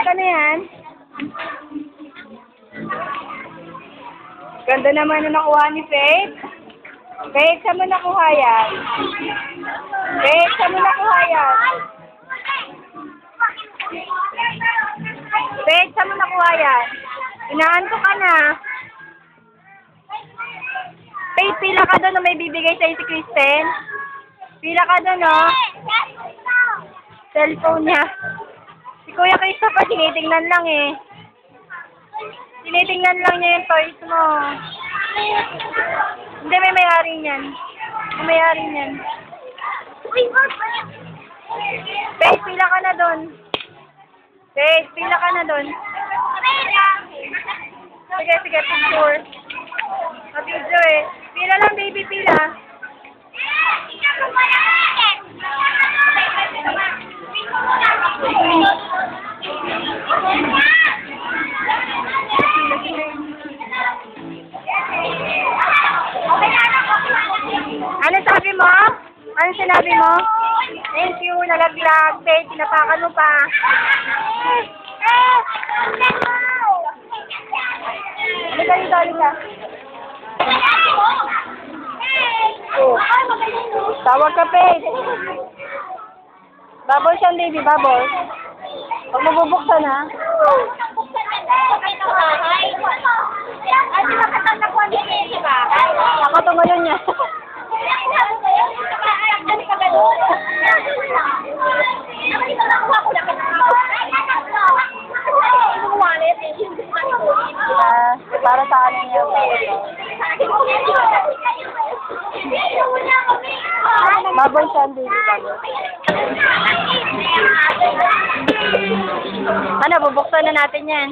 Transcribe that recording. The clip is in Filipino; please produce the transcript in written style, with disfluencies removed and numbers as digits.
ka na yan. Ganda naman na nakuha ni Faith. Faith, saan mo nakuha yan? Faith, saan mo nakuha yan? Faith, saan mo nakuha yan? Inaanto ka na. Faith, pila ka doon na may bibigay sa'yo si Kristen. Pila ka doon, no? Cellphone niya. Si Kuya Christopher, tinitingnan lang eh. Tinitingnan lang niya yung toys mo. Hindi, may may-ari niyan. May may-ari niyan. Faith, pila ka na doon. Faith, pila ka na doon. Sige, sige, picture. Ma-video eh. Pila lang, baby, pila. Ano sabi mo? Ano sinabi mo? Thank you, nalaglag. Faith, tinapakan mo pa. Halika dito, halika. Oh. Tawag ka, Faith. Bubbles yan, baby, bubbles. Huwag mo bubuksan, ha? Ako tumalon niya. Para sa akin niya. Bubbles yan, baby, bubbles. Ano, bubuksan na natin yan.